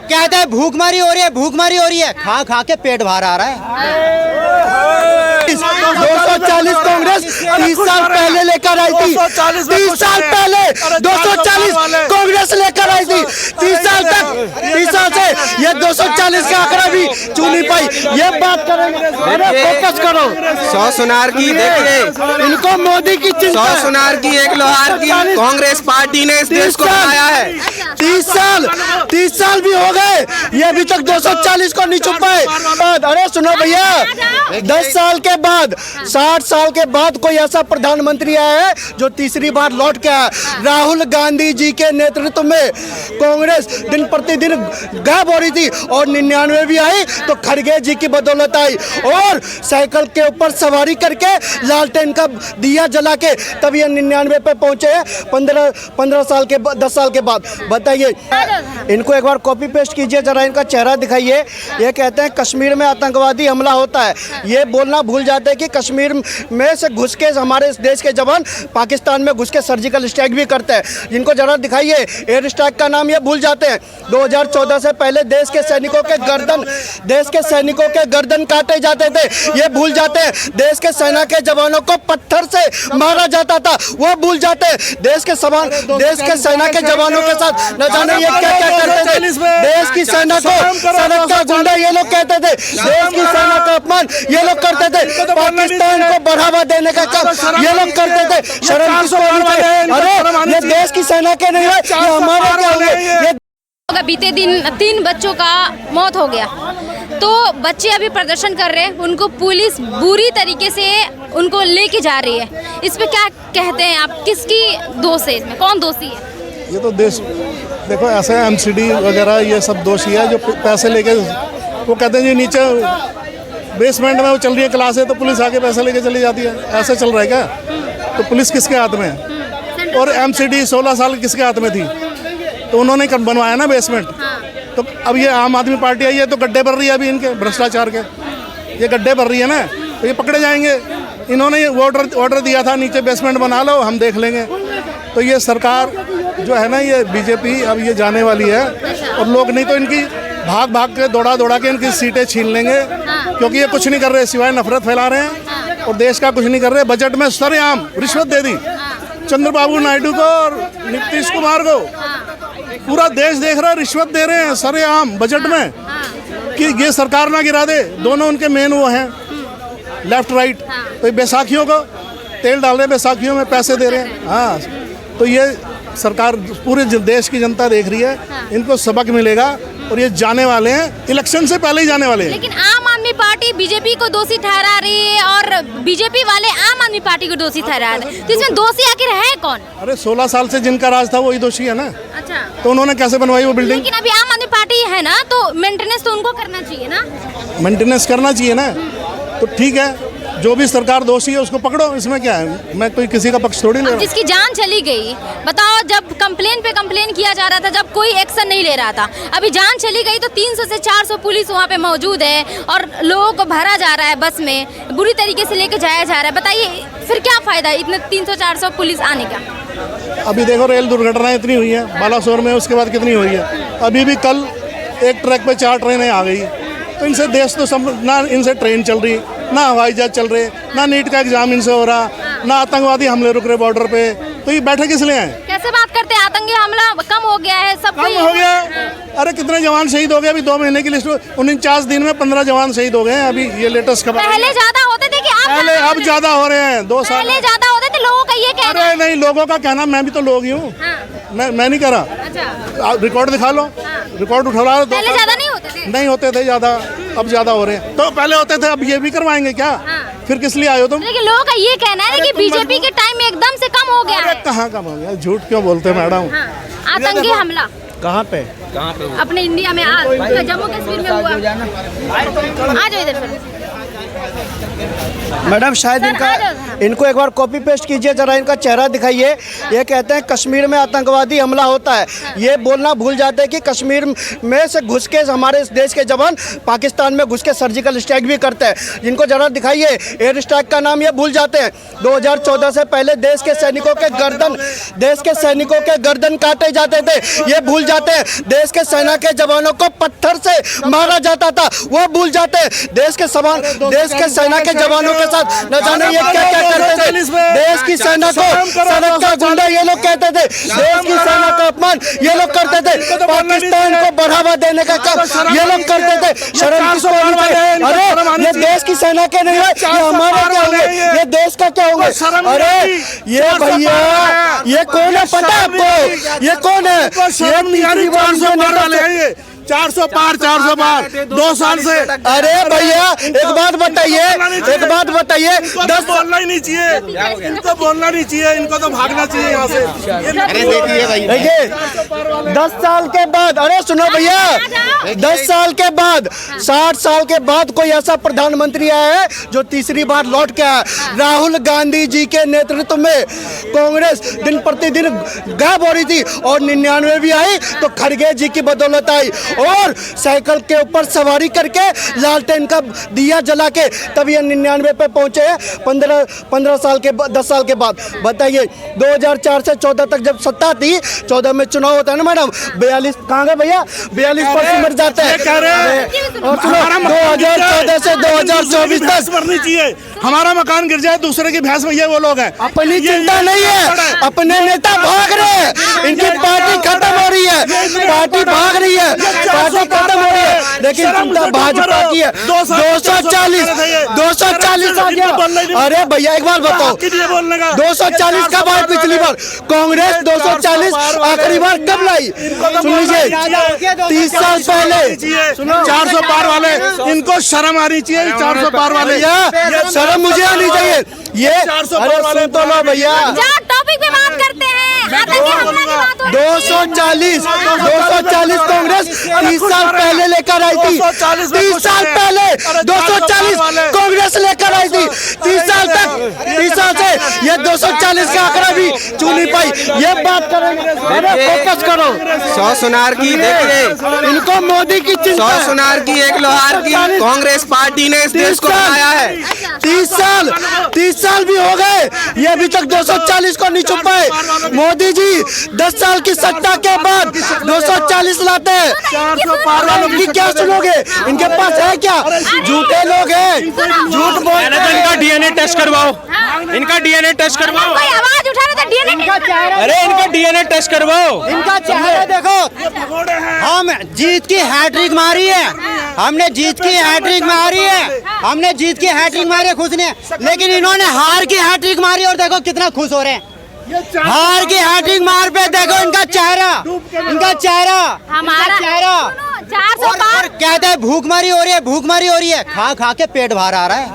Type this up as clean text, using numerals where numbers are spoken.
कहते हैं भूखमरी हो रही है, भूखमरी हो रही है, खा खा के पेट बाहर आ रहा है। 240 कांग्रेस 30 साल पहले लेकर आई थी, 30 साल पहले 240 कांग्रेस लेकर आई थी। 30 साल से ये 240 का आंकड़ा भी छू नहीं पाई। ये बात करेंगे, अरे फोकस करो। 100 सुनार की देखिए, इनको मोदी की चिंता 100 सुनार की एक लोहार की कांग्रेस पार्टी ने इस देश को बनाया है। 30 साल भी हो गए, ये अभी तक 240 को नहीं छू पाए। अरे सुनो भैया, 10 साल के बाद 60 साल के बाद कोई ऐसा प्रधानमंत्री आया है जो तीसरी बार लौट के आया। राहुल गांधी जी के नेतृत्व में कांग्रेस दिन प्रतिदिन गायब हो रही थी और 99 भी आई तो खड़गे जी की बदौलत आई और साइकिल के ऊपर सवारी करके लालटेन का दिया जला के तब ये 99 पे पहुंचे हैं 15 साल के 10 साल के बाद। बताइए, इनको एक बार कॉपी पेस्ट कीजिए, जरा इनका चेहरा दिखाइए। ये कहते हैं कश्मीर में आतंकवादी हमला होता है, ये बोलना भूल जाते हैं कि कश्मीर में से घुस के हमारे देश के जवान पाकिस्तान में घुस के सर्जिकल स्ट्राइक भी करते हैं। इनको जरा दिखाइए, एयर स्ट्राइक का नाम ये भूल जाते हैं। 2014 से पहले देश के सैनिकों के गर्दन काटे जाते थे, ये भूल जाते हैं। देश के सेना के जवानों को पत्थर से मारा जाता था, वो भूल जाते हैं। देश के सेना के जवानों के साथ न जाने ये क्या क्या करते थे। देश की सेना को सड़क का गुंडा ये लोग कहते थे, देश की सेना का अपमान ये लोग करते थे, पाकिस्तान को बढ़ावा देने का काम ये लोग करते थे। शर्म किसको आनी चाहिए? अरे ये देश की सेना के नहीं है, ये हमारे क्या होंगे? बीते दिन 3 बच्चों का मौत हो गया, तो बच्चे अभी प्रदर्शन कर रहे हैं, उनको पुलिस बुरी तरीके से उनको लेके जा रही है। इस पे क्या कहते हैं आप, किसकी दोष है इसमें, कौन दोषी है? ये तो देश देखो ऐसे एमसीडी वगैरह ये सब दोषी है जो पैसे लेके, वो कहते हैं जी नीचे बेसमेंट में वो चल रही है क्लास है तो पुलिस आके पैसे लेके चली जाती है। ऐसे चल रहा है क्या? तो पुलिस किसके हाथ में है? और एमसीडी 16 साल किसके हाथ में थी? तो उन्होंने बनवाया ना बेसमेंट। तो अब ये आम आदमी पार्टी आई है तो गड्ढे भर रही है अभी इनके भ्रष्टाचार के, ये गड्ढे भर रही है ना, तो ये पकड़े जाएंगे। इन्होंने ऑर्डर दिया था नीचे बेसमेंट बना लो, हम देख लेंगे। तो ये सरकार जो है ना, ये बीजेपी अब ये जाने वाली है और लोग नहीं तो इनकी भाग के दौड़ा के इनकी सीटें छीन लेंगे, क्योंकि ये कुछ नहीं कर रहे सिवाय नफरत फैला रहे हैं और देश का कुछ नहीं कर रहे। बजट में सरेआम रिश्वत दे दी चंद्रबाबू नायडू को और नीतीश कुमार को, पूरा देश देख रहा है, रिश्वत दे रहे हैं सरेआम बजट में कि ये सरकार ना गिरा दे। दोनों उनके मेन वो हैं लेफ्ट राइट। तो बैसाखियों को तेल डाल रहे हैं, बैसाखियों में पैसे दे रहे हैं। हाँ, तो ये सरकार पूरे देश की जनता देख रही है, इनको सबक मिलेगा और ये जाने वाले हैं, इलेक्शन से पहले ही जाने वाले हैं। लेकिन आम आदमी पार्टी बीजेपी को दोषी ठहरा रही है और बीजेपी वाले आम आदमी पार्टी को दोषी ठहरा रहे हैं, तो इसमें दोषी आखिर है कौन? अरे 16 साल से जिनका राज था वही दोषी है ना। अच्छा, तो उन्होंने कैसे बनवाई वो बिल्डिंग? लेकिन अभी आम आदमी पार्टी है ना, तो मेंटेनेंस तो उनको करना चाहिए ना। मेंटेनेंस करना चाहिए ना, तो ठीक है, जो भी सरकार दोषी है उसको पकड़ो, इसमें क्या है? मैं कोई किसी का पक्ष थोड़ी ले रहा। जिसकी जान चली गई, बताओ, जब कंप्लेन पे कंप्लेन किया जा रहा था, जब कोई एक्शन नहीं ले रहा था, अभी जान चली गई तो 300 से 400 पुलिस वहाँ पे मौजूद है और लोगों को भरा जा रहा है, बस में बुरी तरीके से लेके जाया जा रहा है। बताइए फिर क्या फायदा इतने 300-400 पुलिस आने का? अभी देखो रेल दुर्घटनाएं इतनी हुई है बालासोर में, उसके बाद कितनी हुई है। अभी भी कल एक ट्रैक पे 4 ट्रेनें आ गई। तो इनसे देश तो ना इनसे ट्रेन चल रही, ना हवाई जहाज चल रहे, ना नीट का एग्जाम इनसे हो रहा, ना आतंकवादी हमले रुक रहे बॉर्डर पे। तो ये बैठे किस लिए हैं? कैसे बात करते हैं? आतंकी हमला कम हो गया है, सब कम हो गया। अरे कितने जवान शहीद हो गए? अभी 2 महीने की लिस्ट 49 दिन में 15 जवान शहीद हो गए हैं। अभी ये लेटेस्ट खबर। पहले ज्यादा होते थे कि पहले अब ज्यादा हो रहे हैं 2 साल पहले ज्यादा होते थे, लोगों का ये कहना। अरे नहीं, लोगों का कहना, मैं भी तो लोग ही हूँ। मैं नहीं कह रहा। अच्छा, रिकॉर्ड दिखा लो, रिकॉर्ड उठा लो। पहले ज्यादा नहीं होते थे? नहीं होते थे ज्यादा, अब ज्यादा हो रहे हैं। तो पहले होते थे, अब ये भी करवाएंगे क्या? फिर किस लिए आए हो तुम? लेकिन लोगों का ये कहना है कि बीजेपी के टाइम में एकदम से कम हो गया है। कहाँ कम हो गया? झूठ क्यों बोलते मैडम? आतंकी हमला कहाँ पे? अपने इंडिया में आज जम्मू कश्मीर में हुआ। आ जाओ इधर। मैडम शायद इनको एक बार कॉपी पेस्ट कीजिए, जरा इनका चेहरा दिखाइए। ये कहते हैं कश्मीर में आतंकवादी हमला होता है, ये बोलना भूल जाते हैं कि कश्मीर में से घुस के हमारे देश के जवान पाकिस्तान में घुस के सर्जिकल स्ट्राइक भी करते हैं। इनको जरा दिखाइए, एयर स्ट्राइक का नाम ये भूल जाते हैं। 2014 से पहले देश के सैनिकों के गर्दन काटे जाते थे, ये भूल जाते हैं। देश के सेना के जवानों को पत्थर से मारा जाता था, वो भूल जाते हैं। देश के सेना के जवानों के साथ न जाने ये क्या क्या करते थे। देश की सेना को सड़क का गुंडा ये लोग कहते थे, देश की सेना का अपमान ये लोग करते थे, पाकिस्तान को बढ़ावा देने का काम ये लोग करते थे। शर्म किसको आनी चाहिए? अरे ये देश की सेना के नहीं है, ये हमारे क्या होंगे, ये देश का क्या होंगे? अरे ये भैया ये कौन है पता है आपको? ये कौन है? ये 400 पार 2 साल से। अरे भैया एक बात बताइए, 10 बोलना ही नहीं चाहिए, इनको बोलना नहीं चाहिए, इनको तो भागना चाहिए यहाँ से। देखिए 10 साल के बाद, अरे सुनो भैया, 10 साल के बाद 60 साल के बाद कोई ऐसा प्रधानमंत्री आया है जो तीसरी बार लौट के आया। राहुल गांधी जी के नेतृत्व में कांग्रेस दिन प्रतिदिन गायब हो रही थी और 99 भी आई तो खड़गे जी की बदौलत आई और साइकिल के ऊपर सवारी करके लालटेन का दिया जला के तब ये 99 पे पहुंचे हैं 15 साल के 10 साल के बाद। बताइए 2004 से 14 तक जब सत्ता थी, 14 में चुनाव होता है ना मैडम, 42 कहाँ गए भैया, 42% मर जाते हैं। और सुनो 2014 से 2024 तक मरनी चाहिए, हमारा मकान गिर जाए दूसरे की भैंस भैया वो लोग हैं। अपनी चिंता नहीं है, अपने नेता भाग रहे हैं, इनकी पार्टी खत्म हो रही है, पार्टी भाग रही है, पार्टी खत्म हो रही है, लेकिन चिंता भाजपा की है। 240 आ गया। अरे भैया एक बार बताओ 240 कब आए पिछली बार? कांग्रेस 240 आखिरी बार कब लाई? सुन लीजिए 30 साल पहले 400 पार वाले, इनको शर्म आनी चाहिए। 400 पार वाले शर्म मुझे आनी चाहिए। ये 400 पार वाले तो लो भैया, टॉपिक पे बात करते हैं। 240 कांग्रेस 30 साल पहले लेकर आई थी, 30 साल पहले 240 कांग्रेस लेकर आई थी। 30 साल तक 30 साल से ये 240 का आंकड़ा भी छू नहीं पाई। ये बात करेंगे, फोकस करो। 100 सुनार की देखिए, इनको मोदी की चिंता, 100 सुनार की 1 लोहार की कांग्रेस पार्टी ने इस देश को बनाया है। 30 साल भी हो गए, ये अभी तक 240 को नहीं छुप पाए। मोदी जी 10 साल की सत्ता के बाद 240 लाते हैं। 400 पार वालों की क्या सुनोगे? इनके पास है क्या? झूठे लोग हैं, झूठ बोलते हैं। इनका डीएनए टेस्ट करवाओ, इनका डीएनए टेस्ट करवाओ। कोई आवाज उठा रहा था डीएनए। अरे इनका डीएनए टेस्ट करवाओ। इनका चेहरा देखो, हम जीत की हैट्रिक मारी है, हमने जीत की हैट्रिक मारी है, हमने जीत की हैट्रिक मारी है खुश ने, लेकिन इन्होंने हार की हैट्रिक मारी और देखो कितना खुश हो रहे हैं। हार की हैट्रिक मार पे देखो इनका चेहरा, हमारा चेहरा 400 पार कहते हैं भूखमरी हो रही है, खा खा के पेट बाहर आ रहा है।